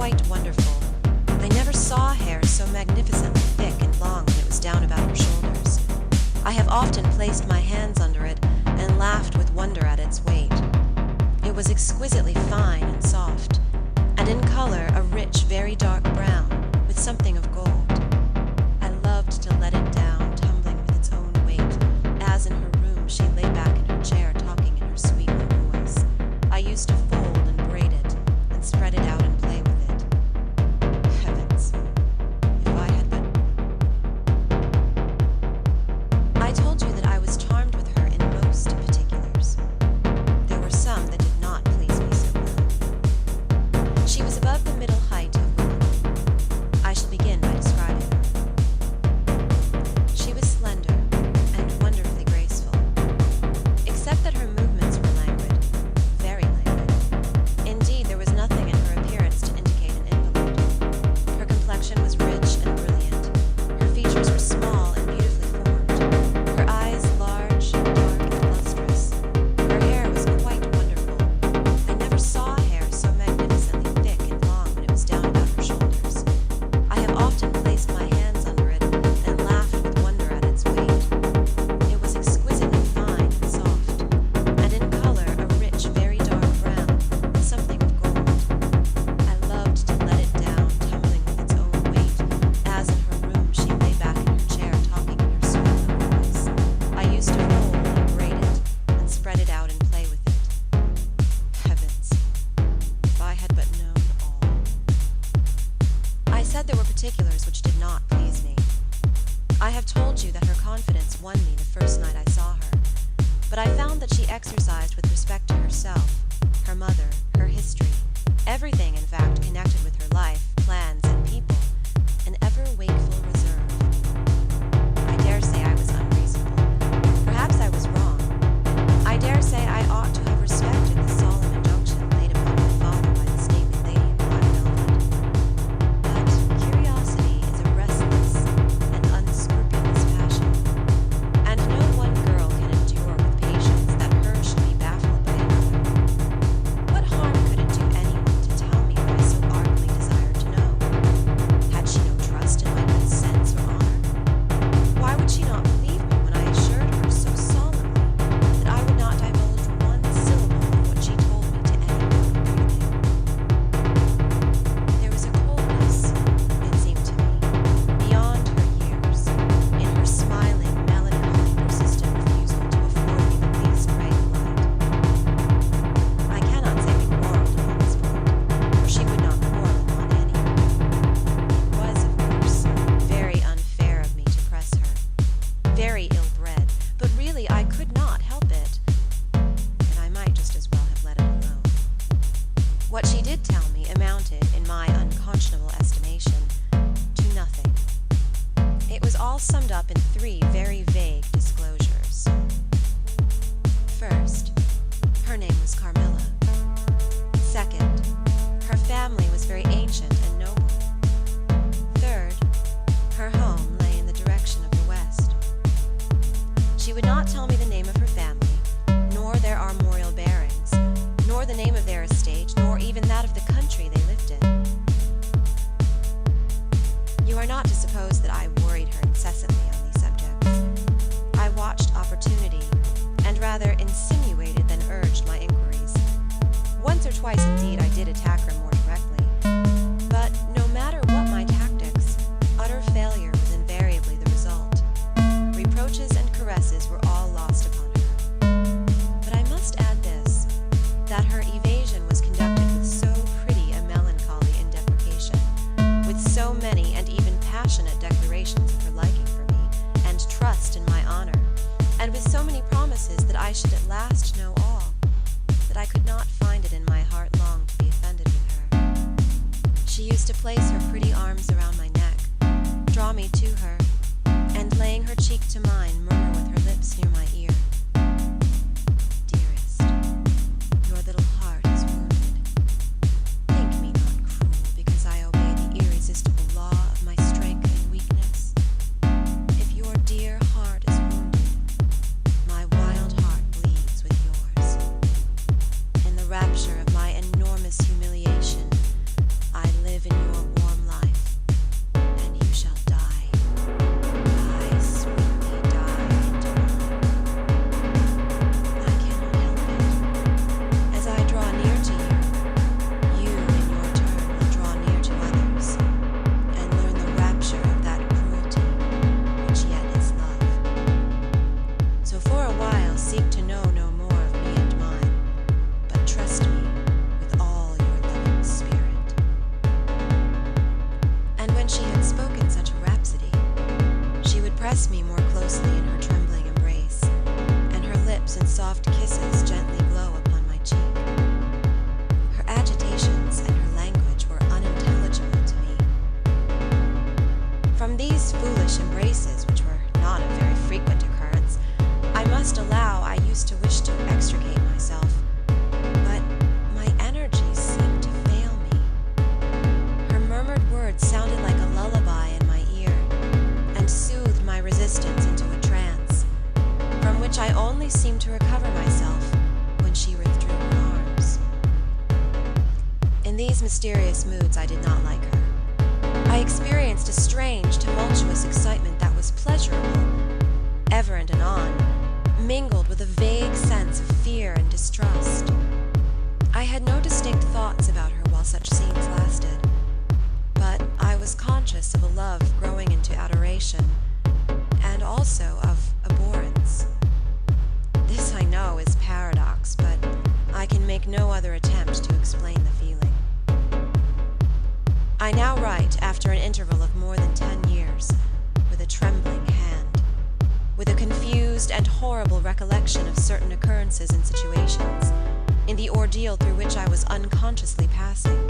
quite wonderful. I never saw hair so magnificently thick and long when it was down about her shoulders. I have often placed my hands under it and laughed with wonder at its weight. It was exquisitely fine and soft, and in color a rich, very dark brown with something of gold. I loved to let it down, tumbling with its own weight, as in her room she lay back in her chair talking in her sweet little voice. I used to fold and braid it, and spread it out and play with it. Heavens, if I had but... I told you that I was charmed with her in most particulars. There were some that did not please me so well. She was above the middle height of women. I shall begin by describing her. She was slender and wonderfully graceful, except that her movements were languid, very languid. Indeed, there was nothing in her appearance to indicate an invalid. Her complexion was rich and brilliant. Her features were small and beautifully formed. Her eyes large, dark, and lustrous. Her hair was quite wonderful. I never saw hair so magnificently thick and long when it was down about her shoulders. I have often placed my hands under it and laughed with wonder at its weight. It was exquisitely fine and soft, and in color a rich, very dark brown with something of gold. I loved to let it down, tumbling with its own weight, as in her room she lay back in her chair talking in her sweet little voice. I used to fold and braid it, and spread it out and play with it. Heavens, if I had but known all. I said there were particulars which did not please me. I have told you that her confidence won me the first night I saw her, but I found that she exercised with respect to herself, her mother, her history, everything in fact connected with her life, plans, and people, an ever-wakeful reserve. I dare say I was unreasonable. Perhaps I was wrong. I dare say I ought to have respected the solemn injunction laid upon my father by the stately lady in black velvet. But curiosity is a restless and unscrupulous passion, and no one girl can endure with patience that her should be baffled by another. What harm could it do anyone to tell me what I so ardently desired to know? Had she no trust in my good sense or honor? Why would she not believe me when I assured her so solemnly that I would not divulge one syllable of what she told me to anyone breathing? There was a coldness, it seemed to me, beyond her years, in her smiling, melancholy, persistent refusal to afford me the least ray of light. I cannot say we quarreled upon this point, for she would not quarrel upon any. It was, of course, very unfair of me to press her, very ill-bred, but really I could not help it, and I might just as well have let it alone. What she did tell me amounted, in my unconscionable estimation, to nothing. It was all summed up in three very vague disclosures. First, her name was Carmilla. Second, her family was very ancient and noble. Third, her home lay in the direction of the west. She would not tell me the name of her family, nor their armorial bearings, nor the name of their estate, nor even that of the country they lived in. You are not to suppose that I worried her incessantly on these subjects. I watched opportunity, and rather insinuated than urged my inquiries. Once or twice, indeed, I did attack her more directly, but no matter what my tactics, utter failure was invariably the result. Reproaches and caresses were all lost upon her. But I must add this, that her evasion was conducted with so pretty a melancholy in deprecation, with so many and even passionate declarations of her liking for me, and trust in my honor, and with so many promises that I should at last know all, that I could not find it in my heart long to be offended with her. She used to place her pretty arms around my neck, draw me to her, and laying her cheek to mine, murmur with her lips near my ear, "Dearest, your little heart is wounded. Think me not cruel because I obey the irresistible law of my strength and weakness. If your dear heart is wounded, my wild heart bleeds with yours. In the rapture of my enormous humiliation, I live words sounded like a lullaby in my ear and soothed my resistance into a trance, from which I only seemed to recover myself when she withdrew her arms. In these mysterious moods, I did not like her. I experienced a strange, tumultuous excitement that was pleasurable, ever and anon, mingled with a vague sense of fear and distrust. I had no distinct thoughts about her while such scenes lasted, but I was conscious of a love growing into adoration, and also of abhorrence. This, I know, is paradox, but I can make no other attempt to explain the feeling. I now write, after an interval of more than 10 years, with a trembling hand, with a confused and horrible recollection of certain occurrences and situations, in the ordeal through which I was unconsciously passing,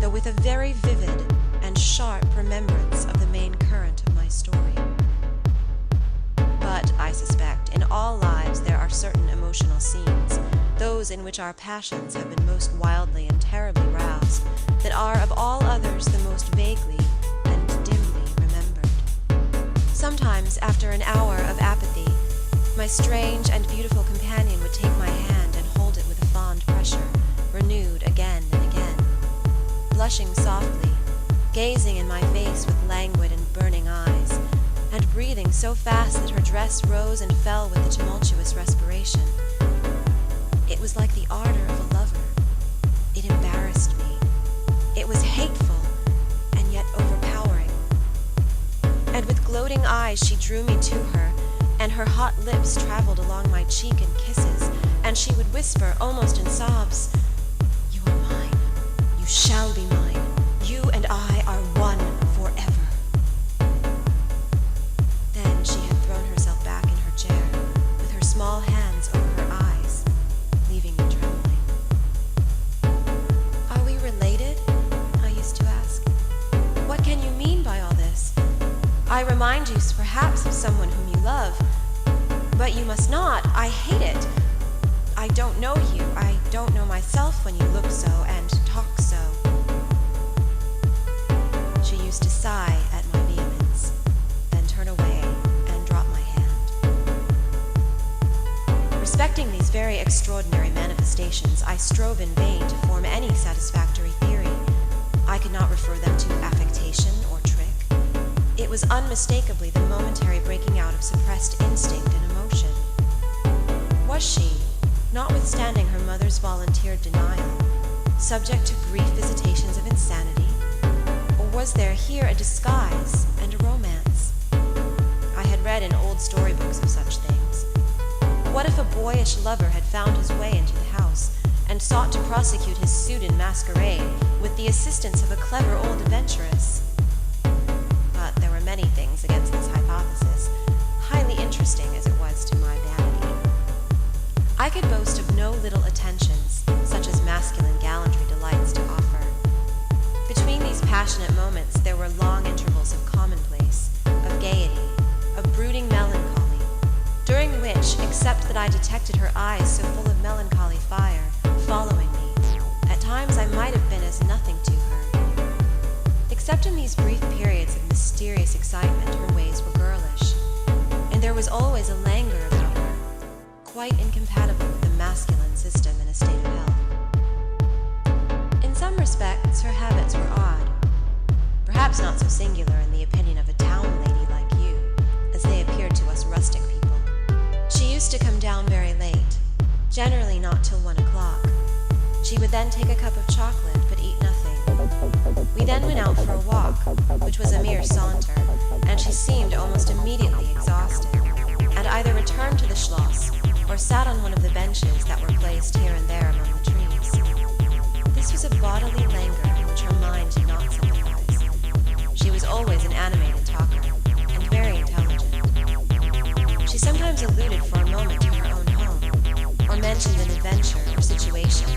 though with a very vivid and sharp remembrance of the main current of my story. But, I suspect, in all lives there are certain emotional scenes, those in which our passions have been most wildly and terribly roused, that are of all others the most vaguely and dimly remembered. Sometimes, after an hour of apathy, my strange and beautiful companion would take my hand and hold it with a fond pressure, renewed again and again. Blushing softly, gazing in my face with languid and burning eyes, and breathing so fast that her dress rose and fell with the tumultuous respiration. It was like the ardor of a lover. It embarrassed me. It was hateful, and yet overpowering. And with gloating eyes she drew me to her, and her hot lips traveled along my cheek in kisses, and she would whisper, almost in sobs, "You are mine. You shall be mine. You and I are one forever." Then she had thrown herself back in her chair, with her small hands over her eyes, leaving me trembling. "Are we related?" I used to ask. "What can you mean by all this? I remind you perhaps of someone whom you love, but you must not. I hate it. I don't know you. I don't know myself when you look so and talk so." She used to sigh at my vehemence, then turn away and drop my hand. Respecting these very extraordinary manifestations, I strove in vain to form any satisfactory theory. I could not refer them to affectation or trick. It was unmistakably the momentary breaking out of suppressed instinct and emotion. Was she, notwithstanding her mother's volunteered denial, subject to brief visitations of insanity? Or was there here a disguise and a romance? I had read in old storybooks of such things. What if a boyish lover had found his way into the house and sought to prosecute his suit in masquerade with the assistance of a clever old adventuress? But there were many things against this hypothesis, highly interesting as it was to my vanity. I could boast of no little attentions, such as masculine gallantry delights to offer. Between these passionate moments there were long intervals of commonplace, of gaiety, of brooding melancholy, during which, except that I detected her eyes so full of melancholy fire, following me, at times I might have been as nothing to her. Except in these brief periods of mysterious excitement, her ways were girlish, and there was always a languor about her, quite incompatible with the masculine system in a state of health. In some respects, her habits were odd, perhaps not so singular in the opinion of a town lady like you, as they appeared to us rustic people. She used to come down very late, generally not till 1 o'clock. She would then take a cup of chocolate, but eat nothing. We then went out for a walk, which was a mere saunter, and she seemed almost immediately exhausted, and either returned to the Schloss or sat on one of the benches that were placed here and there among the trees. This was a bodily languor in which her mind did not sympathize. She was always an animated talker, and very intelligent. She sometimes alluded for a moment to her own home, or mentioned an adventure or situation,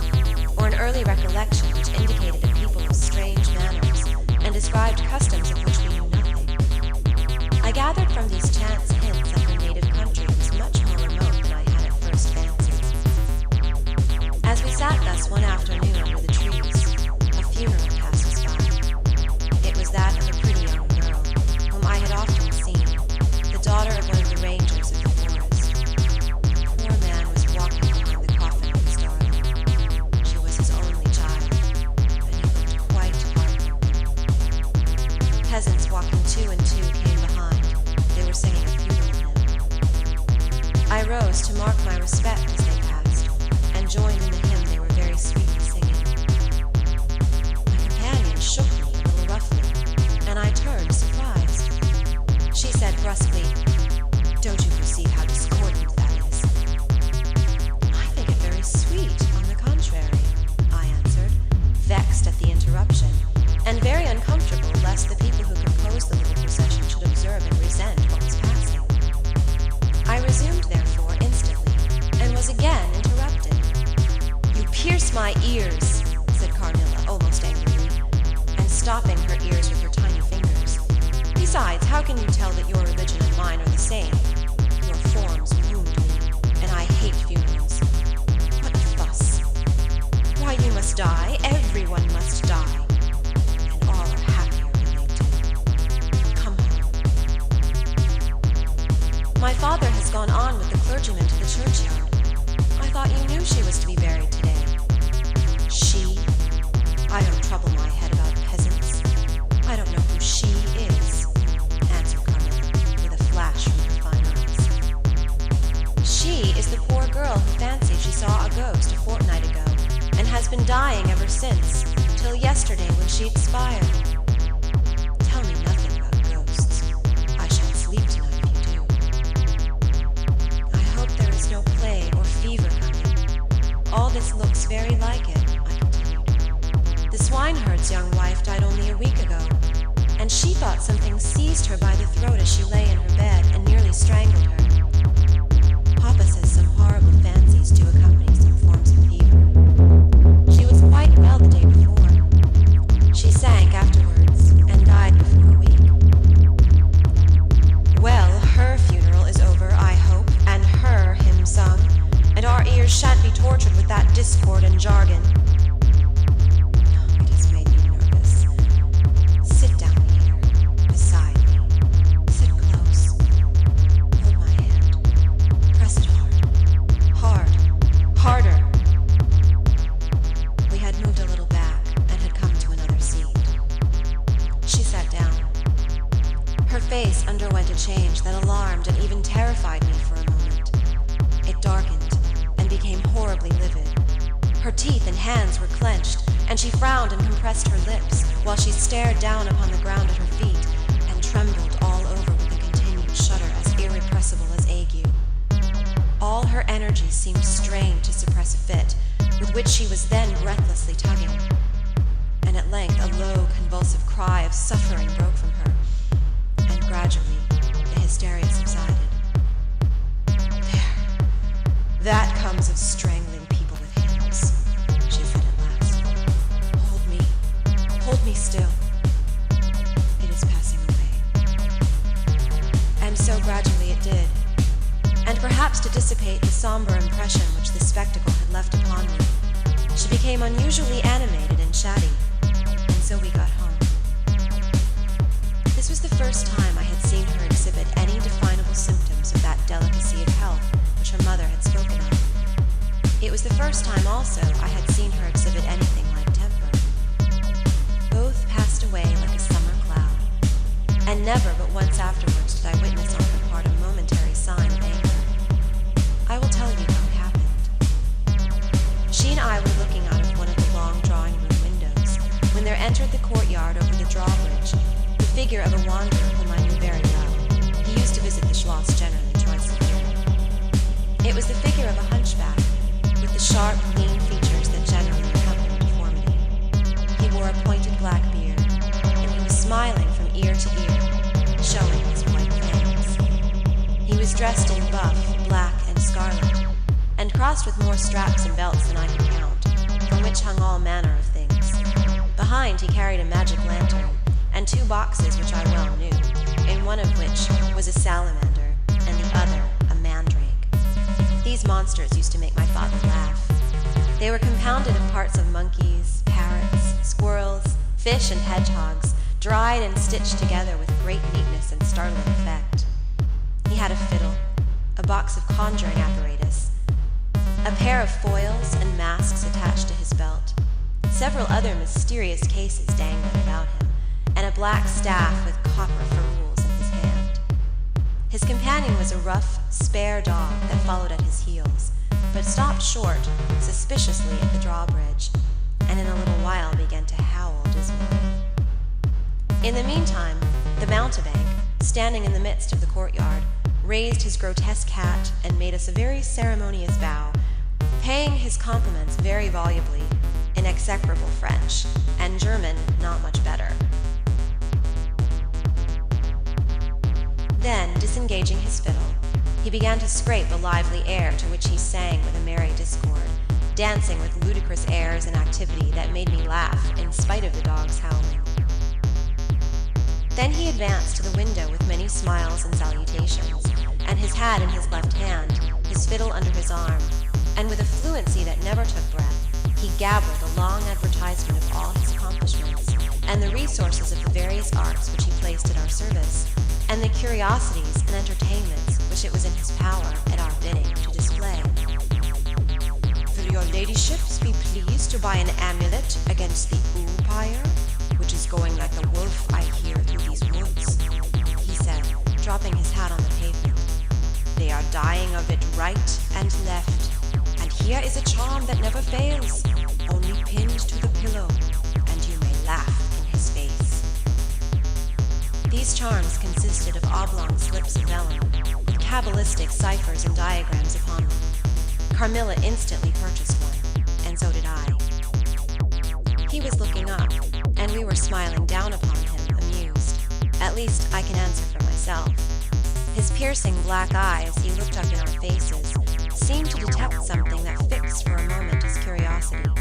or an early recollection which indicated a people of strange manners, and described customs of which we knew nothing. I gathered from these chance hints that her native country was much more remote than I had at first fancied. As we sat thus one afternoon under the trees, a funeral passed us by. It was peasants walking two and two came behind. They were singing a funeral hymn. I rose to mark my respect as they passed, and joined in the hymn they were very sweetly singing. My companion shook me a little roughly, and I turned surprised. She said brusquely, "Don't you perceive how discordant that is?" "I think it very sweet, on the contrary," I answered, vexed at the interruption, and very uncomfortable lest the people who composed the little procession should observe and resent what was passing. I resumed, therefore, instantly, and was again interrupted. "You pierce my ears," said Carmilla, almost angrily, and stopping her ears with her tiny fingers. "Besides, how can you tell that your religion and mine are the same? Your forms wound me, and I hate funerals. What a fuss! Why, you must die, everyone must die, and all are happier when they do. Come home." "My father has gone on with the clergyman to the churchyard. I thought you knew she was to be buried today." "She? I don't trouble my head about peasants. I don't know who she is," answered Carmilla, with a flash from her fine eyes. "She is the poor girl who fancied she saw a ghost a fortnight ago, and has been dying ever since, till yesterday when she expired. Tell me nothing about ghosts. I shan't sleep tonight if you do." "I hope there is no plague or fever coming. All this looks very like it," I continued. "The swineherd's young wife died only a week ago, and she thought something seized her by the throat as she lay in her bed and nearly strangled her. Papa says some horrible fancies do accompany some forms of fever. She was quite well the day before. She sank afterwards and died before a week. Well, her funeral is over, I hope, and her hymn sung, and our ears shan't be tortured with that discord and jargon. It has made me nervous. Sit down here, beside me. Sit close. Hold my hand. Press it hard. Hard. Harder." We had moved a little back and had come to another seat. She sat down. Her face underwent a change that alarmed and even terrified me for a moment. It darkened and became horribly livid. Her teeth and hands were clenched, and she frowned and compressed her lips while she stared down upon the ground at her feet and trembled all over with a continued shudder as irrepressible as ague. All her energy seemed strained to suppress a fit, with which she was then breathlessly tugging. And at length a low, convulsive cry of suffering broke from her, and gradually the hysteria subsided. "There, that comes of strangling people with hymns," she said at last. Hold me still. It is passing away." And so gradually it did, and perhaps to dissipate the somber impression which the spectacle had left upon me, she became unusually animated and chatty, and so we got home. This was the first time I had seen her exhibit any definable symptoms of that delicacy of health which her mother had spoken of. It was the first time also I had seen her exhibit anything like temper. Both passed away like a summer cloud, and never but once afterwards did I witness on her part a momentary sign of anger. I will tell you how it happened. She and I were looking out of one of the long drawing-room windows when there entered the courtyard over the drawbridge the figure of a wanderer whom I knew very well. He used to visit the Schloss generally twice a year. It was the figure of a hunchback, with the sharp, lean features that generally accompany deformity. He wore a pointed black beard, and he was smiling from ear to ear, showing his white fangs. He was dressed in buff, black, and scarlet, and crossed with more straps and belts than I could count, from which hung all manner of things. Behind he carried a magic lantern, and two boxes which I well knew, in one of which was a salamander, and the other a mandrake. These monsters used to make my father laugh. They were compounded of parts of monkeys, parrots, squirrels, fish, and hedgehogs, dried and stitched together with great neatness and startling effect. He had a fiddle, a box of conjuring apparatus, a pair of foils and masks attached to his belt, several other mysterious cases dangling about him, and a black staff with copper ferrules in his hand. His companion was a rough, spare dog that followed at his heels, but stopped short, suspiciously at the drawbridge, and in a little while began to howl dismally. In the meantime, the mountebank, standing in the midst of the courtyard, raised his grotesque hat and made us a very ceremonious bow, paying his compliments very volubly in execrable French, and German not much better. Then, disengaging his fiddle, he began to scrape a lively air to which he sang with a merry discord, dancing with ludicrous airs and activity that made me laugh in spite of the dog's howling. Then he advanced to the window with many smiles and salutations, and his hat in his left hand, his fiddle under his arm, and with a fluency that never took breath, he gabbled a long advertisement of all his accomplishments, and the resources of the various arts which he placed at our service, and the curiosities and entertainments which it was in his power, at our bidding, to display. "Will your ladyships be pleased to buy an amulet against the umpire, which is going like a wolf, I hear, through these woods?" he said, dropping his hat on the pavement. "They are dying of it right and left, and here is a charm that never fails, only pinned to the pillow, and you may laugh in his face." These charms consisted of oblong slips of vellum, with cabalistic ciphers and diagrams upon them. Carmilla instantly purchased one, and so did I. He was looking up, and we were smiling down upon him, amused. At least I can answer for myself. His piercing black eye, as he looked up in our faces, seemed to detect something that fixed for a moment his curiosity.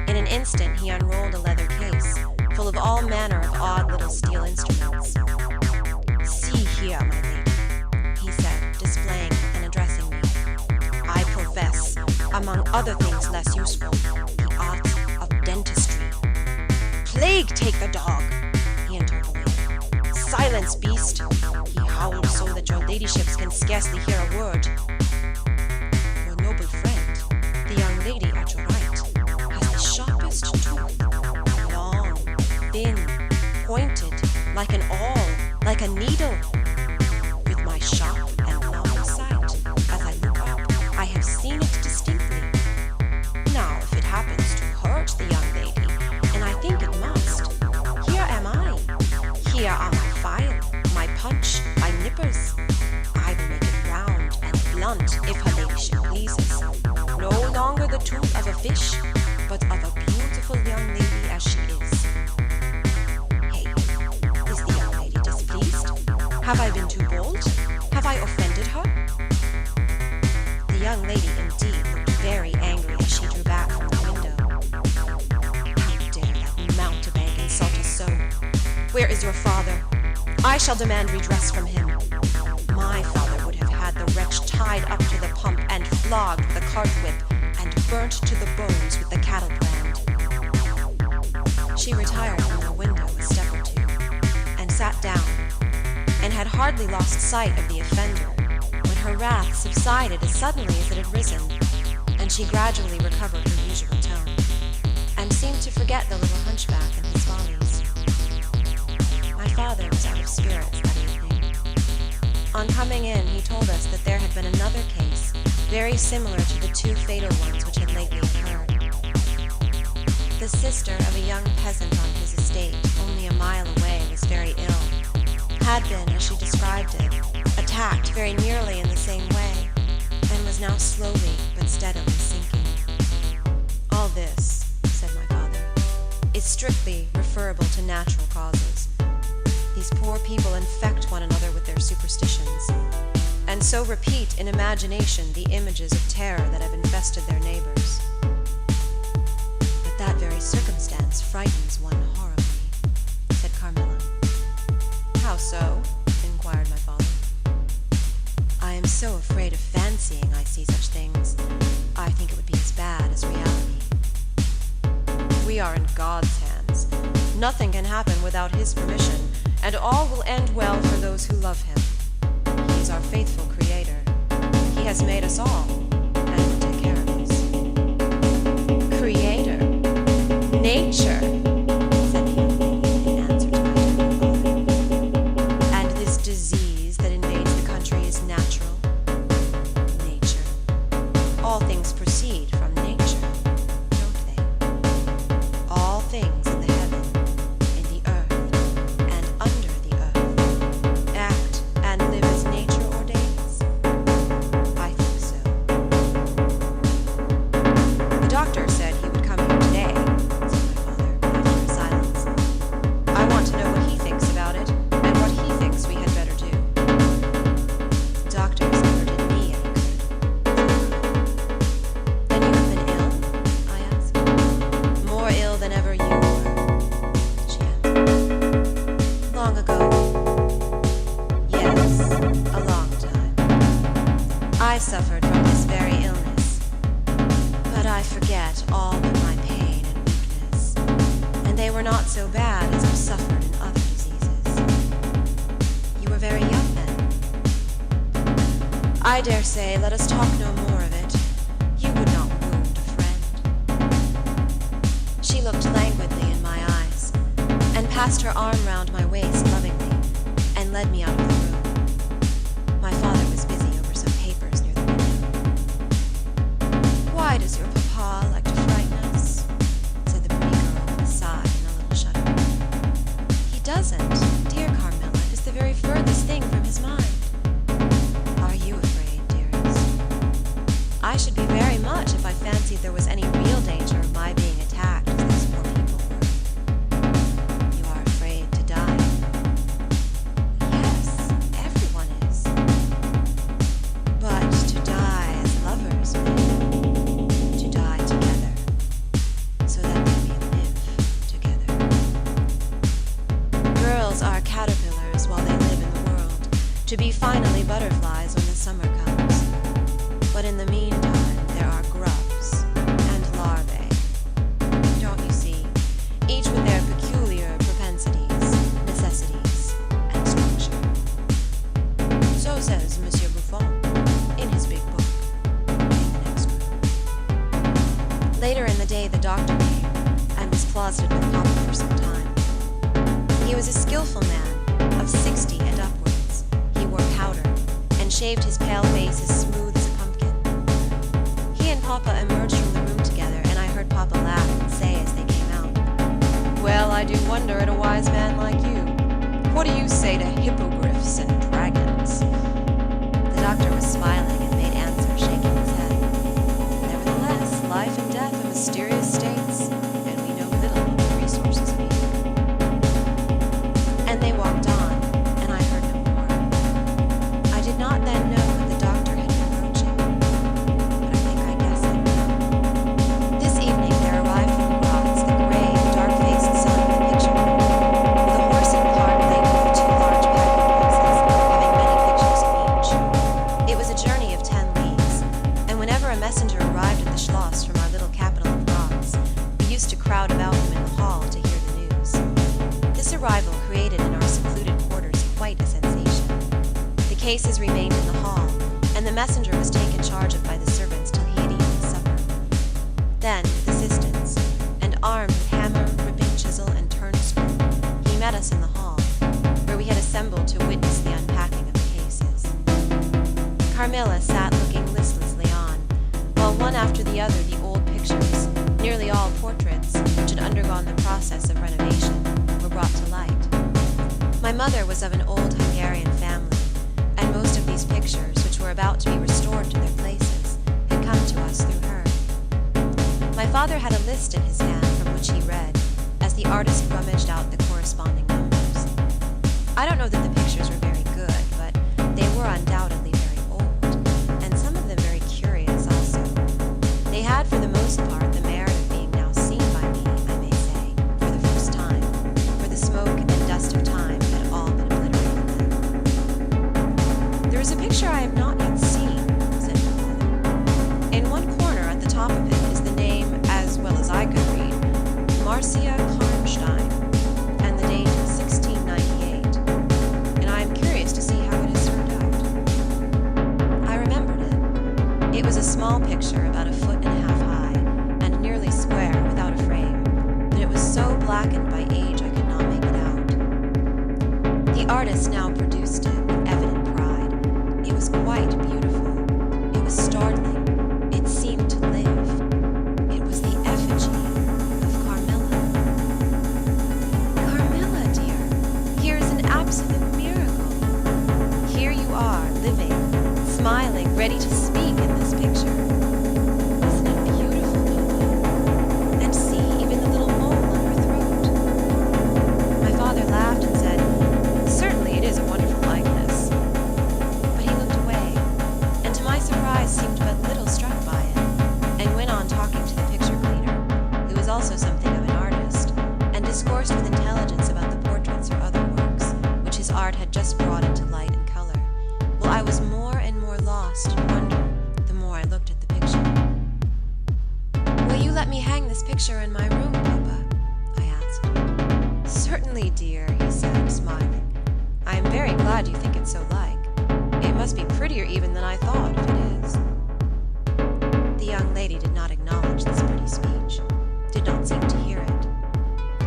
In an instant he unrolled a leather case, full of all manner of odd little steel instruments. "See here, my lady," he said, displaying it and addressing me. "I profess, among other things less useful, the art of dentistry." "Plague take the dog!" he interpolated. "Silence, beast! He howls so that your ladyships can scarcely hear a word. Your noble friend, the young lady at your right, has the sharpest tooth, long, thin, pointed, like an awl, like a needle. With my sharp and long sight, as I look up, I have seen it distinctly. Now, if it happens to hurt the young lady, and I think it must, here am I. Here are my file, my punch, my nippers. I will make it round and blunt if her ladyship pleases. No longer the tooth of a fish, but of a beautiful young lady as she is. Hey, is the young lady displeased? Have I been too bold? Have I offended her?" The young lady indeed looked very angry as she drew back from the window. "How dare that mountebank insult us so? Where is your father? I shall demand redress from him. My father would have had the wretch tied up to the pump and flogged with a cart whip, and burnt to the bones with the cattle brand." She retired from the window a step or two, and sat down, and had hardly lost sight of the offender, when her wrath subsided as suddenly as it had risen, and she gradually recovered her usual tone, and seemed to forget the little hunchback and his follies. My father was out of spirits that evening. On coming in, he told us that there had been another case, very similar to the two fatal ones which had lately occurred. The sister of a young peasant on his estate, only a mile away, was very ill, had been, as she described it, attacked very nearly in the same way, and was now slowly but steadily sinking. "All this," said my father, "is strictly referable to natural causes. These poor people infect one another with their superstitions, and so repeat in imagination the images of terror that have infested their neighbors. But that very circumstance frightens one horribly," said Carmilla. "How so?" inquired my father. "I am so afraid of fancying I see such things. I think it would be as bad as reality. We are in God's hands. Nothing can happen without his permission, and all will end well for those who love him. He is our faithful creator. He has made us all, and will take care of us." "Creator? Nature?" said the young lady in answer to my question. suffered from this very illness, but I forget all but my pain and weakness, and they were not so bad as I've suffered in other diseases. You were very young then. I dare say, let us talk no more of it. You would not wound a friend. She looked languidly in my eyes, and passed her arm round my waist lovingly, and led me out of the room. My father was busy over some papers near the window. "Why does your papa like to frighten us?" said the pretty girl with a sigh and a little shudder. "He doesn't, dear Carmilla. It is the very furthest thing from his mind." "Are you afraid, dearest?" "I should be very much if I fancied there was any real danger of my being attacked as these poor people were." "You are afraid to die?" "Yes, everyone is. But to die as lovers may, to die together, so that they may live together. Girls are caterpillars while they live in the world, to be finally butterflies when the summer comes. But in the meantime, there are grubs and larvae. Don't you see? Each with their peculiar propensities, necessities, and structure. So says Monsieur Buffon in his big book, in the next room. Later in the day, the doctor came and was closeted with Papa for some time. He was a skillful man of 60 and upwards. He wore powder and shaved his pale face as smooth as a pumpkin. He and Papa emerged from the room together, and I heard Papa laugh and say as they came out, "Well, I do wonder at a wise man like you. What do you say to hippogriffs and dragons?" The doctor was smiling and made answer, shaking his head. "Nevertheless, life and death are mysterious states, and we know little of the resources of either." And they walked on, and I heard no more. I did not then know that the doctor had been approaching, but I think I guessed it. This evening there arrived from Graz the gray, dark-faced son of the picture room, with a horse and cart laden with 2 large packing cases, having many pictures in each. It was a journey of 10 leagues, and whenever a messenger arrived at the Schloss from our little capital of Graz, we used to crowd about him in the hall to hear the news. This arrival created in our secluded quarters quite a sensation. The cases remained in the hall, and the messenger was taken charge of by the servants till he had eaten his supper. Then, with assistance, and armed with hammer, ripping chisel, and turn screw, he met us in the hall, where we had assembled to witness the unpacking of the cases. Carmilla sat looking listlessly on, while one after the other the old pictures, nearly all portraits which had undergone the process of renovation, were brought to light. My mother was of an old Hungarian family, and most of these pictures, which were about to be restored to their places, had come to us through her. My father had a list in his hand from which he read, as the artist rummaged out the corresponding numbers. I don't know that the pictures were very good, but they were undoubtedly very old, and some of them very curious also. They had, for the most part, the merit of being now seen by me, I may say, for the first time, for the smoke and dust of time had all but obliterated them. "There is a picture I have not yet seen," said my father. "In one corner at the top of it is the name, as well as I could read, Marcia Karnstein, and the date is 1698, and I am curious to see how it has turned out." I remembered it. It was a small picture about a foot and a half high, and nearly square, without a frame, but it was so blackened by age I could not make it out. The artist now produced it with evident pride. It was quite beautiful. It was startling. It seemed to live. It was the effigy of Carmilla. "Carmilla, dear, here is an absolute miracle. Here you are, living, smiling, ready to speak in this picture. Isn't it beautiful, Papa? And see, even the little mole on her throat." My father laughed and said, "Certainly it is a wonderful likeness." But he looked away, and to my surprise seemed but little struck by it, and went on talking to the picture cleaner, who was also something of an artist, and discoursed with intelligence about the portraits or other works, which his art had just brought into light and color, while I was more and more lost in wonder it's so like. It must be prettier even than I thought, if it is." The young lady did not acknowledge this pretty speech, did not seem to hear it.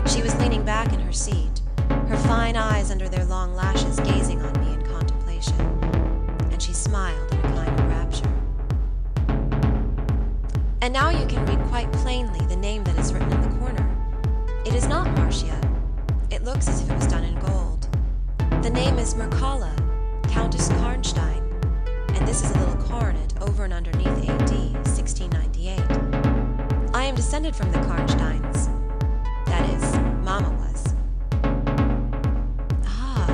She was leaning back in her seat, her fine eyes under their long lashes gazing on me in contemplation, and she smiled in a kind of rapture. "And now you can read quite plainly the name that is written in the corner. It is not Marcia. It looks as if it was done in gold. The name is Mircalla, Countess Karnstein, and this is a little coronet over and underneath A.D. 1698. I am descended from the Karnsteins. That is, Mama was." "Ah,"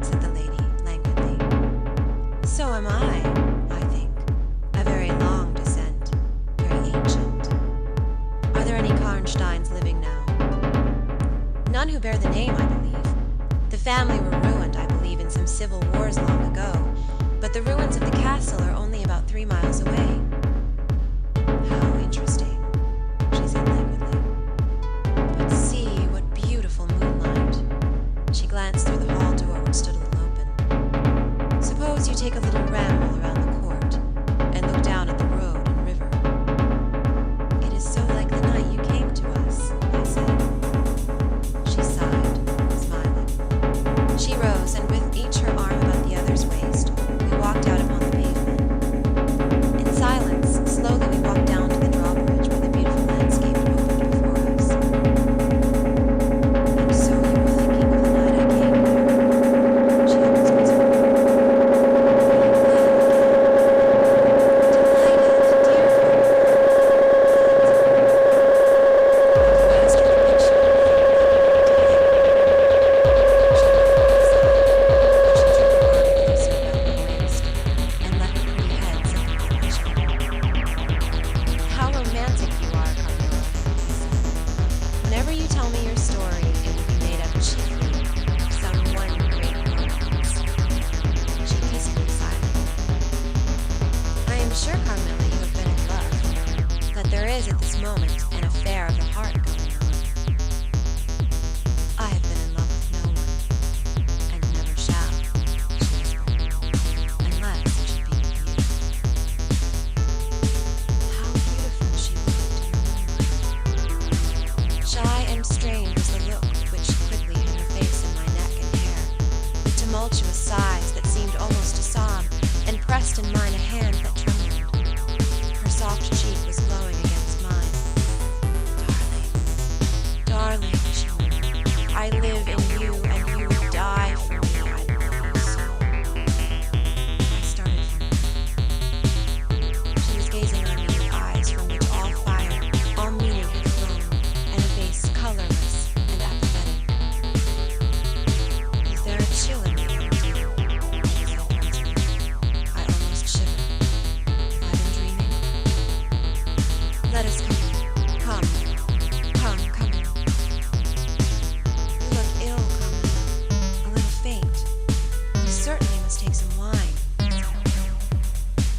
said the lady languidly. "So am I think. A very long descent, very ancient. Are there any Karnsteins living now?" "None who bear the name, I believe. The family were ruined, I believe, in some civil wars long ago, but the ruins of the castle are only about 3 miles away." "How interesting," she said languidly. "But see, what beautiful moonlight." She glanced through the hall door, which stood a little open. "Suppose you take a little ramble around the court and look down at the road and river." "It is so like the night you came to us," I said. She sighed, smiling. She rose, and with each her arm about the other's waist, we walked out upon the pavement. In silence, slowly we walked down to the drawbridge where the beautiful landscape opened before us. "And so you were thinking of the night I came here?" She almost whispered. "Delighted,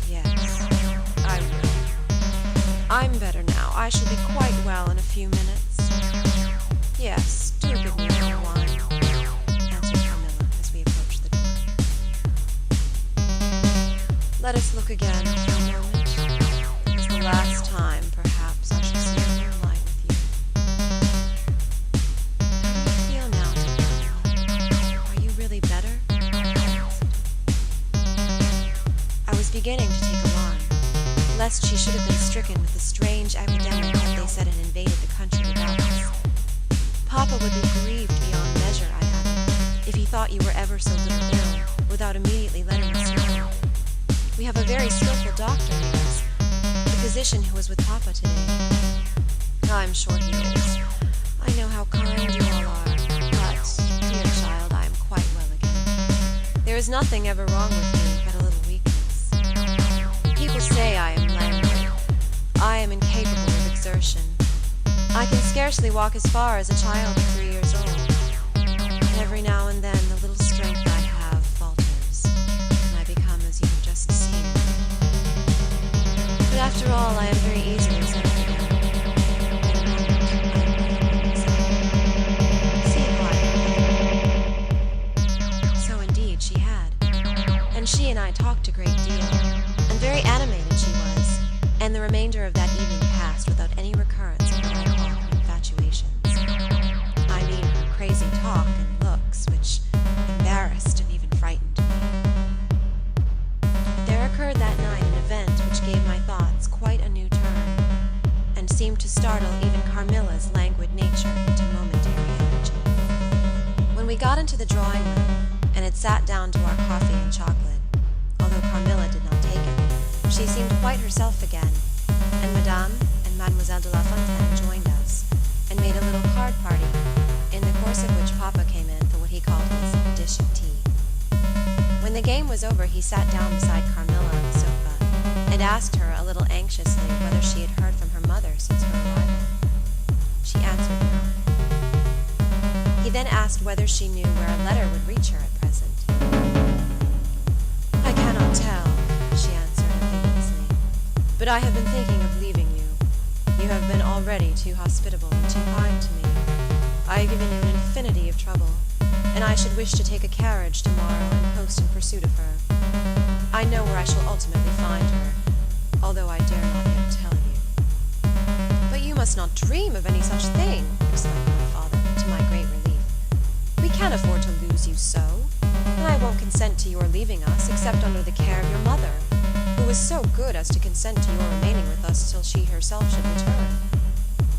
dear "I'm better now. I shall be quite well in a few minutes." "Yes, do give me a little wine," answered Carmilla as we approached the door. "Let us look again for a moment. It's the last time, perhaps, I shall see the moonlight with you. How do you feel now, Carmilla? Are you really better?" I was beginning to take alarm, lest she should have been stricken with the strange epidemic that they said had invaded the country about us. "Papa would be grieved beyond measure," I added, "if he thought you were ever so little ill, without immediately letting us know. We have a very skillful doctor with us, the physician who was with Papa today." "I'm sure he is. I know how kind you all are, but, dear child, I am quite well again. There is nothing ever wrong with me but a little weakness. People say I am languid. I am incapable of exertion. I can scarcely walk as far as a child of 3 years old. And every now and then the little strength I have falters, and I become as you have just seen. But after all, I am very easily set up again. See how I am. So indeed she had. and I talked a great deal, and very animated she was, and the remainder of that evening passed without any recurrence of what I call her infatuations. I mean her crazy talk and looks, which embarrassed and even frightened me. There occurred that night an event which gave my thoughts quite a new turn, and seemed to startle even Carmilla's languid nature into momentary energy. When we got into the drawing room, and had sat down to our coffee and chocolate, although Carmilla did not take it, she seemed quite herself again, and Madame and Mademoiselle de la Fontaine joined us, and made a little card party, in the course of which Papa came in for what he called his dish of tea. When the game was over, he sat down beside Carmilla on the sofa, and asked her a little anxiously whether she had heard from her mother since her arrival. She answered no. He then asked whether she knew where a letter would reach her at present. I cannot tell, she answered ambiguously, but I have been thinking of leaving you. You have been already too hospitable and too kind to me. I have given you an infinity of trouble, and I should wish to take a carriage tomorrow and post in pursuit of her. I know where I shall ultimately find her, although I dare not yet tell you. But you must not dream of any such thing, exclaimed my father, to my great relief. We can't afford to lose you so, and I won't consent to your leaving us except under the care of your mother, who was so good as to consent to your remaining with us till she herself should return.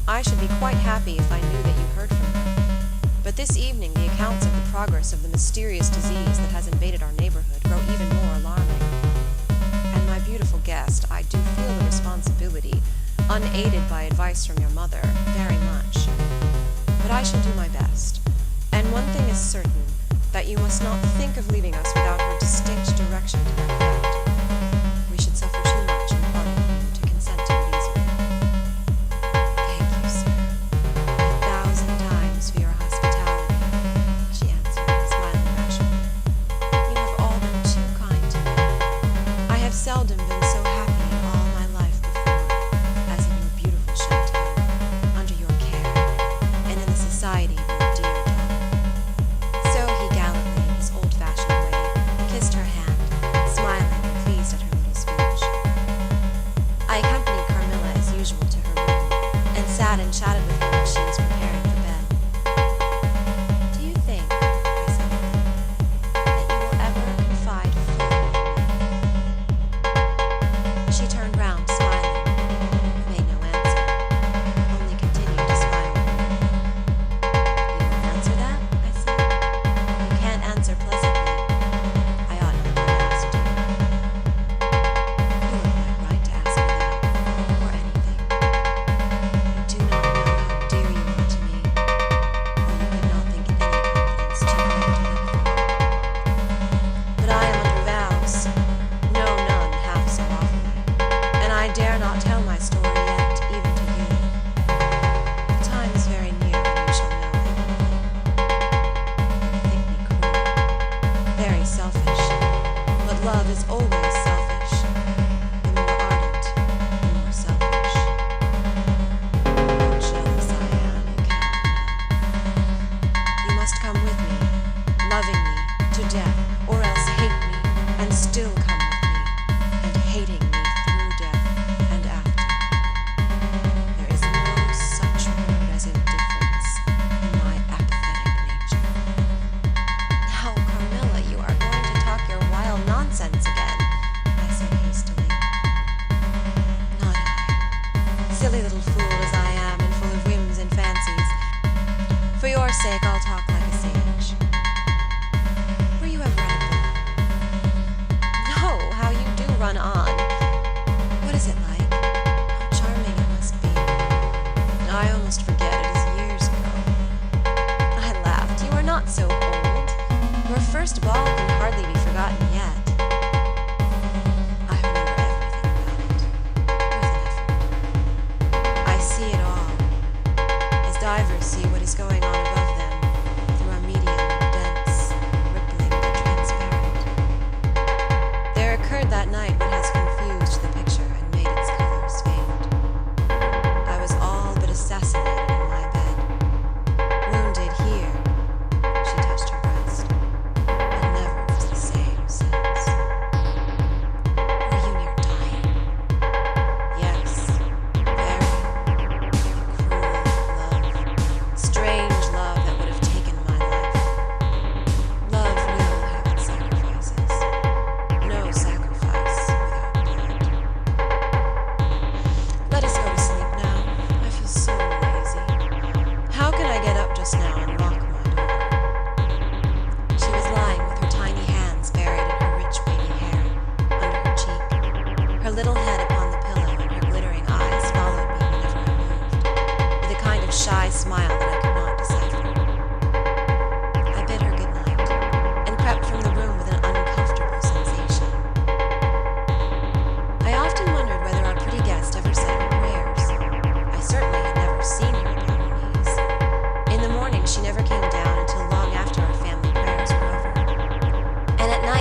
I should be quite happy if I knew that you heard from her, but this evening the accounts of the progress of the mysterious disease that has invaded our neighborhood grow even more alarming. And my beautiful guest, I do feel the responsibility, unaided by advice from your mother, very much. But I shall do my best. And one thing is certain, that you must not think of leaving us without her distinct direction to that effect. We should suffer too much in parting from you to consent to it easily. Thank you, sir, 1,000 times for your hospitality, she answered, smiling rationally. You have all been too kind to me. I have seldom been so happy in all my life before, as in your beautiful chateau, under your care, and in the society of your dear daughter. So he gallantly, in his old-fashioned way, kissed her hand, smiling and pleased at her little speech. I accompanied Carmilla as usual to her room, and sat and chatted with her while she was preparing for bed. Do you think, I said at length, that you will ever confide fully in me? She turned round, smiling, but made no answer, only continued to smile. You won't answer that? I said. You can't answer pleasantly. I ought not to have asked you. You are quite right to ask me that, or anything. You do not know how dear you are to me, or you could not think any confidence too great to look for. But I am under vows, no none half so awfully, and I dare not tell my story yet, even to you. The time is very near when you shall know everything. You think me cruel, very selfish, but love is always selfish. The more ardent, the more selfish. How jealous I am, you cannot know. You must come with me, loving me to death, or else hate me, and still come with me, and hating me through death and after. There is no such word as indifference in my apathetic nature. Now, Carmilla, you are going to talk your wild nonsense again, I said hastily. Not I, silly little fool as I am, and full of whims and fancies. For your sake, I'll talk like a sage. Were you ever at a ball? No, how you do run on. What is it like? How charming it must be. I almost forget it is years ago. I laughed. You are not so old. Your first ball can hardly be forgotten yet. I remember everything about it, with an effort. I see it all, as divers see what is going on above them, through a medium, dense, rippling, but transparent. There occurred that night what has confused the picture and made its colors fade. I was all but assassinated in my bed. Wounded here, she touched her breast, and never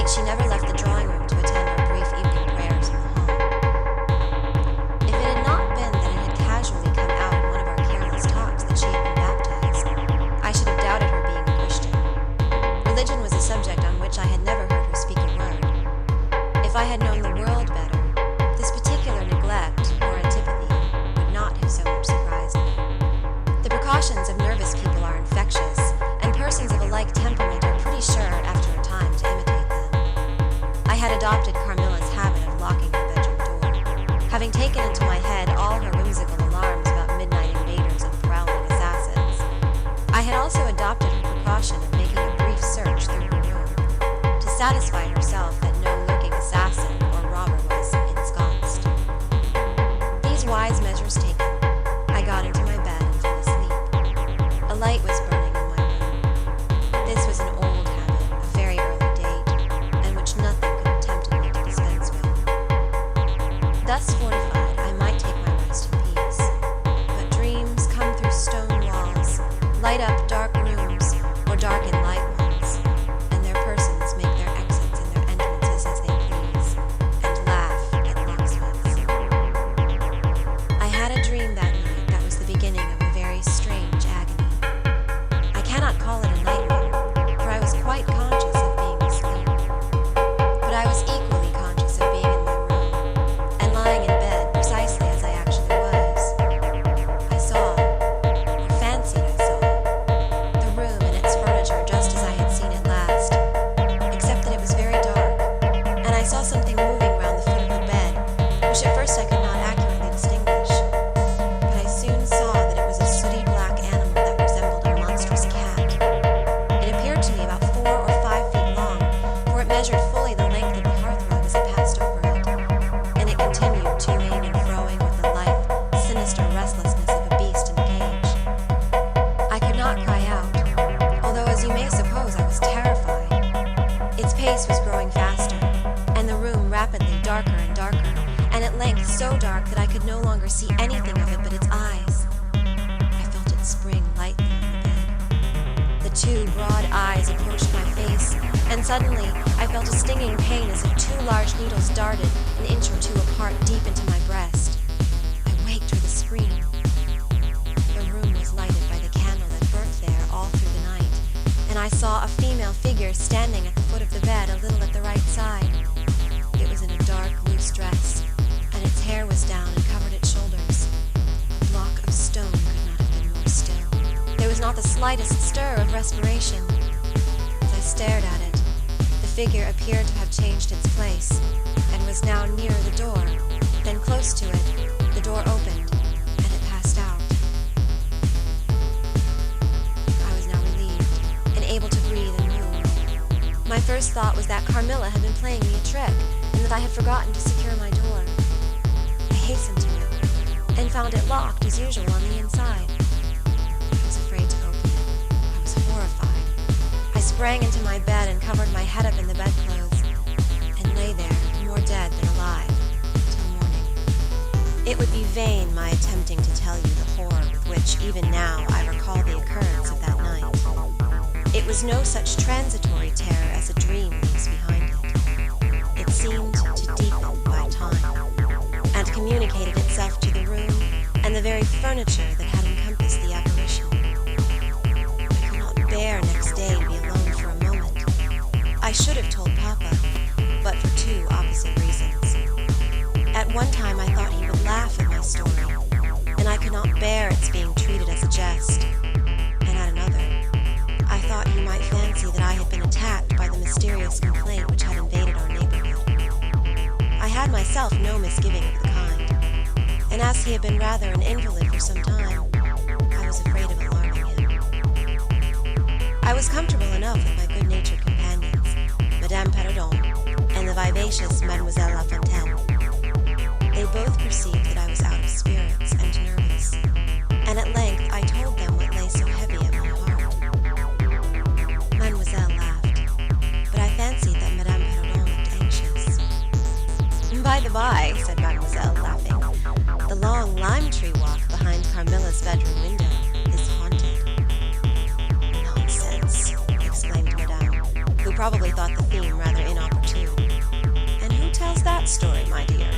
night, she never left the drawing room to attend our brief evening prayers in the hall. If it had not been that it had casually come out in one of our careless talks that she had been baptized, I should have doubted her being a Christian. Religion was a subject on which I had never heard her speak a word. If I had known the world better, this particular neglect or antipathy would not have so much surprised me. The precautions of nervous people are infectious, and persons of a like temperament are pretty sure, after a time, to imitate them. I had adopted Carmilla's habit of locking her bedroom door, having taken into my head all her whimsical alarms about midnight invaders and prowling assassins. I had also adopted her precaution of making a brief search through her room, to satisfy herself that no lurking assassin or robber was ensconced. These wise measures taken, I got into my bed and fell asleep. A light was burning in my room. This was an old habit, of very early date, and which nothing could have tempted me to dispense with. Thus fortified, I might take my rest in peace. But dreams come through stone walls, light up dark rooms, or darken light ones, and their persons make their exits and their entrances as they please, and laugh at locksmiths. I had a dream that night that was the beginning of a very strange agony. I cannot call it a nightmare, for I was quite conscious of being asleep. But I was equally conscious of being in my room, and lying in bed precisely as I actually was. I saw, or fancied I saw, the room and its furniture just as I had seen it last, except that it was very dark, and I saw something moving round the foot of the bed, which at first I could not accurately distinguish. But I soon saw that it was a sooty black animal that resembled a monstrous cat. It appeared to me about 4 or 5 feet long, for it measured fully the length of the hearthrug as it passed over it, and it continued to-ing and fro-ing with the lithe, sinister restlessness of a beast in a cage. I could not cry out, although as you may suppose I was terrified. Its pace was growing faster, and the room rapidly darker and darker, and at length so dark that I could no longer see anything of it but its eyes. I felt it spring lightly on the bed. The 2 broad eyes approached my face, and suddenly I felt a stinging pain as if 2 large needles darted an inch or 2 apart deep into my breast. I waked with a scream. The room was lighted by the candle that burnt there all through the night, and I saw a female figure standing at the foot of the bed a little at the right side. It was in a dark, loose dress, and its hair was down and covered its shoulders. A block of stone could not have been more still. There was not the slightest stir of respiration. As I stared at it, the figure appeared to have changed its place, and was now near the door. Then close to it, the door opened, and it passed out. I was now relieved, and able to breathe and move. My first thought was that Carmilla had been playing me a trick, and that I had forgotten to secure my door. I hastened to it, and found it locked as usual on the inside. I was afraid to open it. I was horrified. I sprang into my bed and covered my head up in the bedclothes, and lay there, more dead than alive, till morning. It would be vain my attempting to tell you the horror with which even now I recall the occurrence of that night. It was no such transitory terror as a dream leaves behind it. It seemed to deepen by time, and communicated itself to the room and the very furniture that had encompassed the apparition. I could not bear next day to be alone for a moment. I should have told Papa, but for 2 opposite reasons. At one time I thought he would laugh at my story, and I could not bear its being treated as a jest. And at another, I thought he might fancy that I had been attacked by the mysterious complaint which had invaded our neighborhood. I had myself no misgiving of the kind, and as he had been rather an invalid for some time, I was afraid of alarming him. I was comfortable enough with my good-natured companions, Madame Perrodon and the vivacious Mademoiselle La Fontaine. They both perceived that I was out of spirits and nervous, and at length I told them what lay so heavy at my heart. Mademoiselle laughed, but I fancied that Madame Perrodon looked anxious. "By the by," said Mademoiselle, laughing, "the long lime tree walk behind Carmilla's bedroom window is haunted." "Nonsense," exclaimed Madame, who probably thought the theme rather inopportune. And who tells that story, my dear?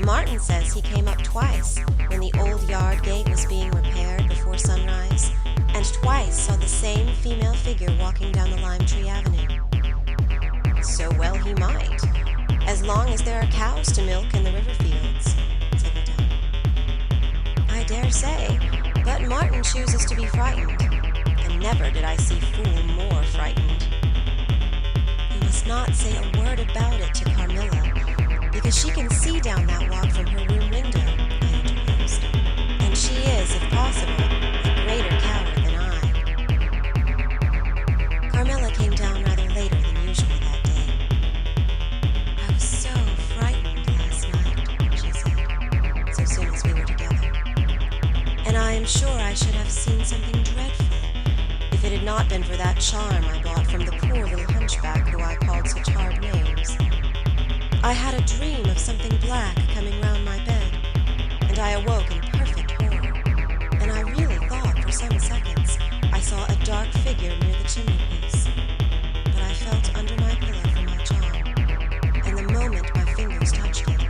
Martin says he came up twice when the old yard gate was being repaired before sunrise, and twice saw the same female figure walking down the Lime Tree Avenue. So well he might, as long as there are cows to milk in the river fields, said Madame. I dare say, but Martin chooses to be frightened, and never did I see fool more frightened. You must not say a word about it to Carmilla, because she can see down that walk from her room window, I interposed, and she is, if possible, a greater coward than I. Carmilla came down rather later than usual that day. I was so frightened last night, she said, so soon as we were together. And I am sure I should have seen something dreadful if it had not been for that charm I bought from the poor little hunchback who I called such hard names. I had a dream of something black coming round my bed, and I awoke in perfect horror, and I really thought for some seconds I saw a dark figure near the chimney-piece. But I felt under my pillow for my charm, and the moment my fingers touched it,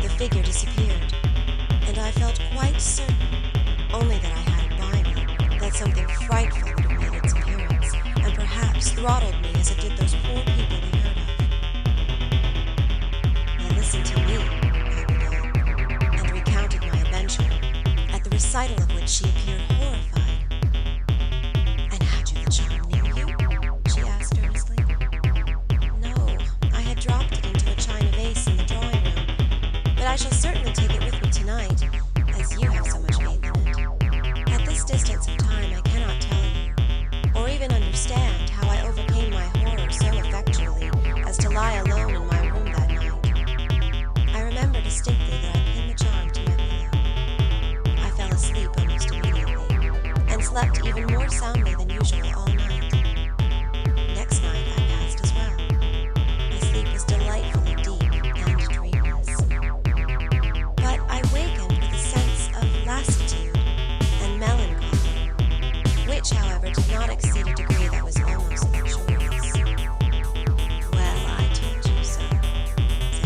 the figure disappeared, and I felt quite certain, only that I had it by me, that something frightful would have made its appearance, and perhaps throttled me as it did those poor people we heard of. Listen to me, I began, and recounted my adventure, at the recital of which she appeared horrified. And had you the charm near you? She asked earnestly. No, I had dropped it into a china vase in the drawing room, but I shall certainly take it with me tonight, as you have so much faith in it. At this distance of time, I cannot tell you, or even understand how I overcame my horror so effectually as to lie alone in my room that night. I remember distinctly that I pinned the charm to my pillow. I fell asleep almost immediately, and slept even more soundly than usual all night. Next night I passed as well. My sleep was delightfully deep and dreamless. But I wakened with a sense of lassitude and melancholy, which, however, did not exceed a degree that was almost luxurious. Well, I told you so, said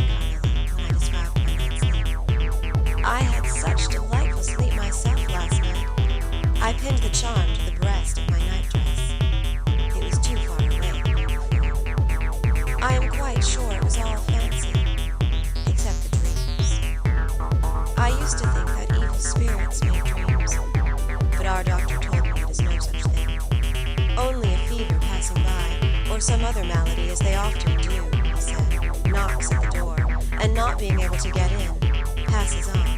Carmilla. I had such delightful sleep myself last night. I pinned the charm to the breast of my nightdress. It was too far away. I am quite sure it was all fancy, except the dreams. I used to think that evil spirits made dreams, but our doctor told me it is no such thing. Only a fever passing by, or some other malady, as they often do, he said, knocks at the door, and not being able to get in, passes on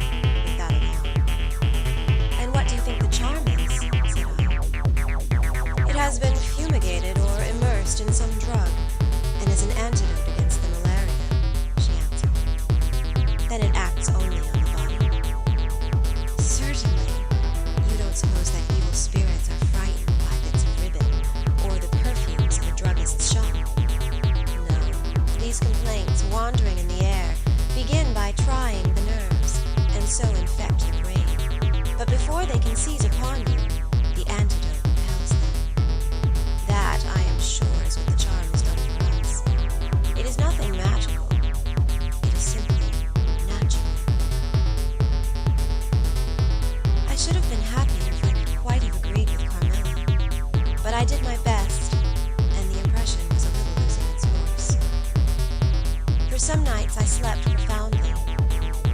without a knock. And what do you think the charm is? Said I. It has been fumigated or immersed in some drug, and is an antidote against the malaria, she answered. Then it acts only on the body. Certainly, you don't suppose that evil spirits are frightened by bits of ribbon, or the perfumes of a druggist's shop? No, these complaints, wandering in the air, begin by trying the nerves, and so infect the brain. But before they can seize upon you, the antidote repels them. That, I am sure, is what the charm has done for us. It is nothing magical. It is simply natural. I should have been happier if I could quite have agreed with Carmilla, but I did my best, and the impression was a little losing its force. For some nights I slept profoundly.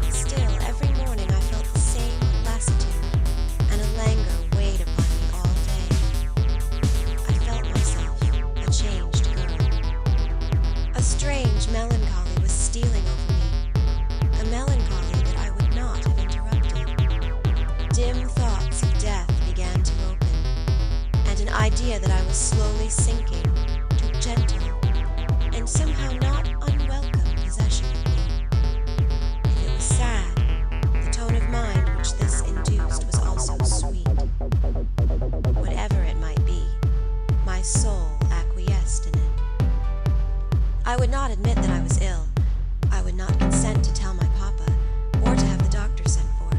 Still, every morning I felt the same lassitude, and a languor weighed upon me all day. I felt myself a changed girl. A strange melancholy was stealing over me, a melancholy that I would not have interrupted. Dim thoughts of death began to open, and an idea that I was slowly sinking took gentle, and somehow not unwelcome possession of me. If it was sad, the tone of mind which this induced was also sweet. Whatever it might be, my soul acquiesced in it. I would not admit that I was ill. I would not consent to tell my papa, or to have the doctor sent for.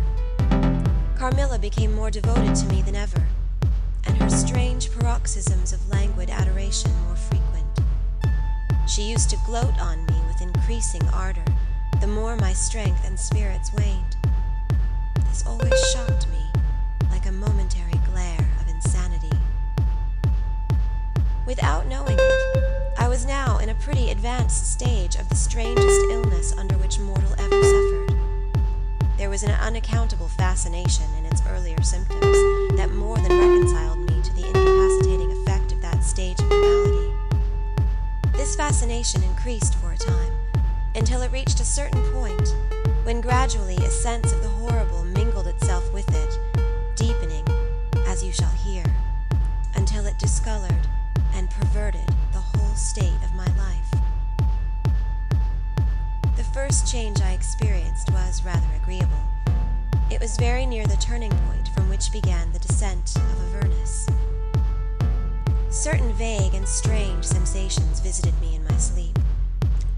Carmilla became more devoted to me than ever, and her strange paroxysms of languid adoration more frequent. used to gloat on me with increasing ardor, the more my strength and spirits waned. This always shocked me like a momentary glare of insanity. Without knowing it, I was now in a pretty advanced stage of the strangest illness under which mortal ever suffered. There was an unaccountable fascination in its earlier symptoms that more than reconciled me to the incapacitating effect of that stage of the malady. This fascination increased for a time, until it reached a certain point, when gradually a sense of the horrible mingled itself with it, deepening, as you shall hear, until it discolored and perverted the whole state of my life. The first change I experienced was rather agreeable. It was very near the turning point from which began the descent of Avernus. Certain vague and strange sensations visited me in my sleep.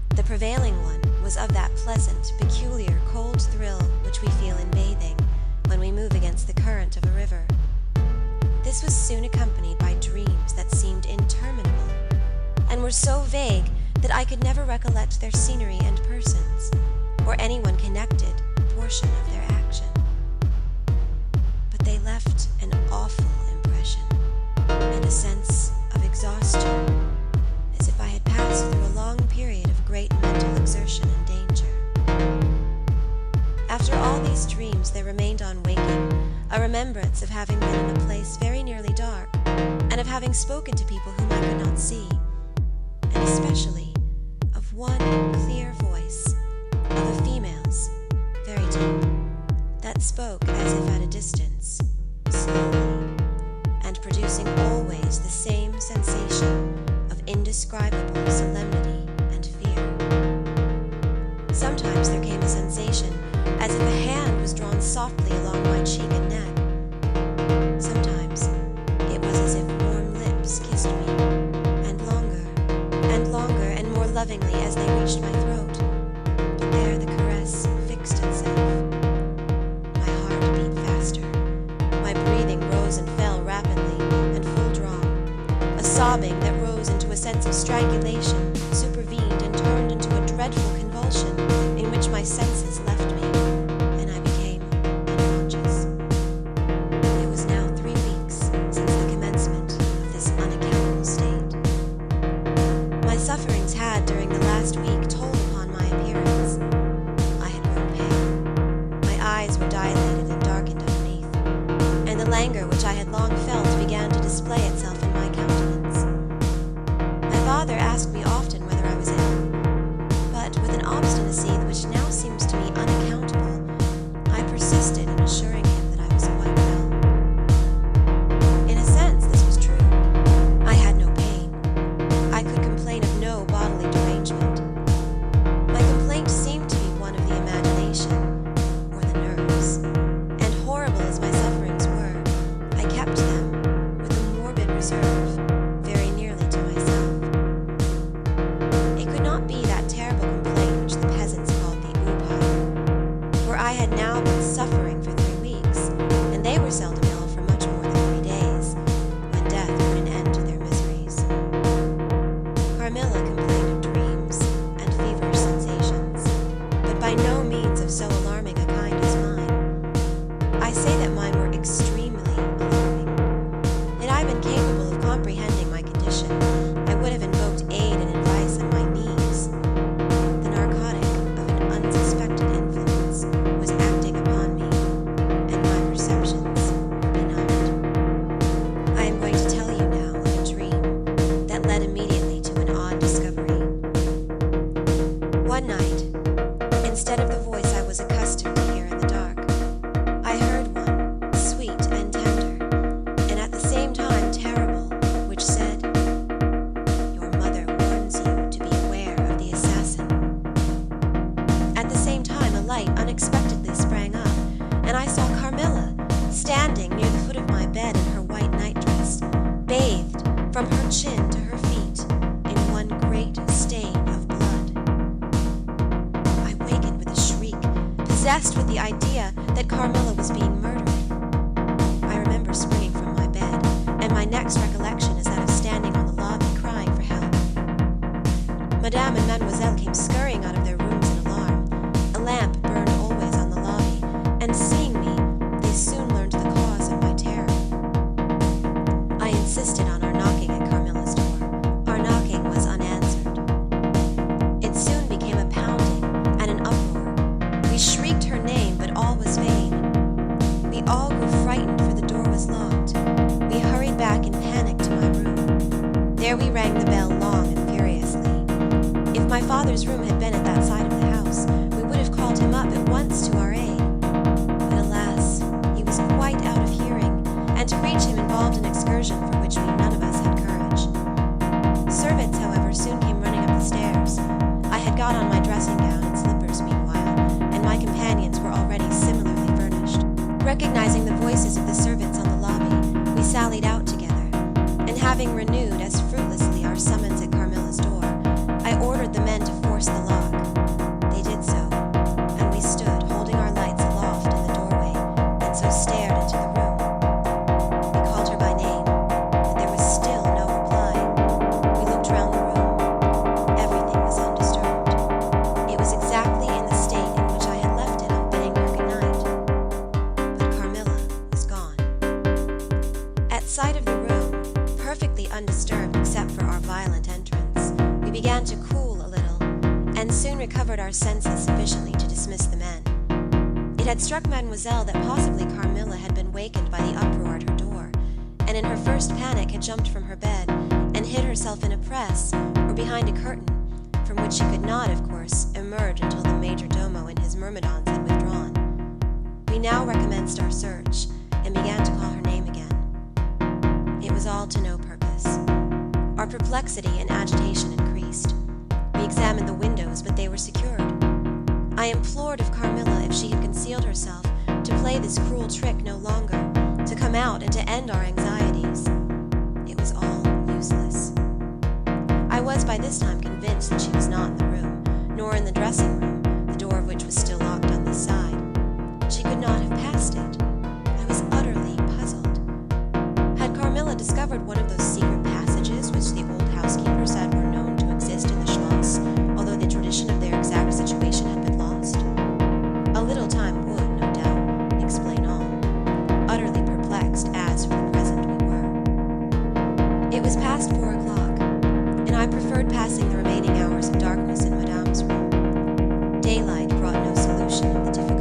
The prevailing one was of that pleasant, peculiar, cold thrill which we feel in bathing when we move against the current of a river. This was soon accompanied by dreams that seemed interminable, and were so vague that I could never recollect their scenery and persons, or anyone connected portion of their action. But they left an awful impression, and a sense of exhaustion, as if I had passed through a long period of great mental exertion and danger. After all these dreams there remained on waking a remembrance of having been in a place very nearly dark, and of having spoken to people whom I could not see, and especially of one clear voice, of a female's, very deep, that spoke as if at a distance, slowly, and producing always the same sensation of indescribable solemnity and fear. Sometimes there came a sensation as if a hand was drawn softly along my cheek and neck. Sometimes it was as if warm lips kissed me, and longer and more lovingly as they reached my throat. But there the caress fixed itself. My heart beat faster. My breathing rose and fell rapidly and full drawn. A sobbing that rose into a sense of strangulation supervened and turned into a dreadful convulsion in which my senses left me, and I became unconscious. It was now 3 weeks since the commencement of this unaccountable state. My sufferings had, during the last week, told upon my appearance. I had grown pale. My eyes were dilated and darkened underneath, and the languor which I had long felt began to display itself in my countenance. My father asked me often whether I was ill, but with an obstinacy which now seems to me unaccountable, I persisted in assuring him that I was quite well. In a sense, this was true. I had no pain. I could complain of no bodily derangement. My complaint seemed to be one of the imagination, or the nerves, and horrible as my sufferings were, I kept them, with a morbid reserve, very nearly to myself. It could not be that terrible complaint which the peasants called the upai, for I had now been suffering for 3 weeks, and they were seldom ill for much more than 3 days, when death put an end to their miseries. Carmilla complained of dreams and feverish sensations, but by no means of so alarming a kind as mine. I say that mine were extremely alarming. Had I been capable of comprehending my condition, I would have invoked aid and advice on my knees. The narcotic of an unsuspected influence was acting upon me, and my perceptions were benumbed. I am going to tell you now of a dream that led immediately to an odd discovery. One night, instead of the voice I was accustomed to hear in the dark, I heard one, sweet and tender, and at the same time terrible, which said, "Your mother warns you to be aware of the assassin." At the same time a light unexpectedly sprang up, and I saw Carmilla standing near the foot of my bed in her white nightdress, bathed from her chin to her feet in one great stain of blood. I wakened with a shriek, possessed with the idea that Carmilla was being murdered. I remember springing from my bed, and my next recollection is that of standing on the lobby crying for help. Madame and Mademoiselle came scurrying out of their rooms in alarm. A lamp burned always on the lobby, and seeing me, they soon learned the cause of my terror. I insisted on our knocking at Carmilla's door. Our knocking was unanswered. It soon became a pounding and an uproar. We shrieked her name, but all was vain. We all grew frightened, for the door was locked. We hurried back in panic to my room. There we rang the bell long and furiously. If my father's room had been at that side of the house, we would have called him up at once to our aid. But alas, he was quite out of hearing, and to reach him involved an excursion for which we none of us had courage. Servants, however, soon came running up the stairs. I had got on my dressing gown and slippers meanwhile, and my companions were already similarly furnished. Recognizing the voices of the servants on the lobby, we sallied out together, and having renewed as fruitlessly our summons at Carmilla's door, I ordered the men to force the lock. They did so, and we stood holding our lights aloft in the doorway, and so stared into the room. We called her by name, but there was still no reply. We looked round the room. Everything was undisturbed. It was exactly in the state in which I had left it on bidding her good night. But Carmilla was gone. At sight of the room, perfectly undisturbed except for our violent entrance, we began to cool a little, and soon recovered our senses sufficiently to dismiss the men. It had struck Mademoiselle that possibly Carmilla had been wakened by the uproar at her door, and in her first panic had jumped from her bed and hid herself in a press or behind a curtain, from which she could not, of course, emerge until the major domo and his myrmidons had withdrawn. We now recommenced our search, and began to call her name again. It was all to no purpose. Our perplexity and agitation increased. We examined the windows, but they were secured. I implored of Carmilla, if she had concealed herself, to play this cruel trick no longer, to come out and to end our anxieties. It was all useless. I was by this time convinced that she was not in the room, nor in the dressing room, the door of which was still locked on this side. She could not have passed it. I was utterly puzzled. Had Carmilla discovered one of those secret passages which the old housekeeper said were known to exist in the Schloss, although the tradition of their exact situation had been lost? A little time would, no doubt, explain all. Utterly perplexed as, for the present, we were. It was past 4 o'clock, and I preferred passing the remaining hours of darkness in Madame's room. Daylight brought no solution of the difficulty.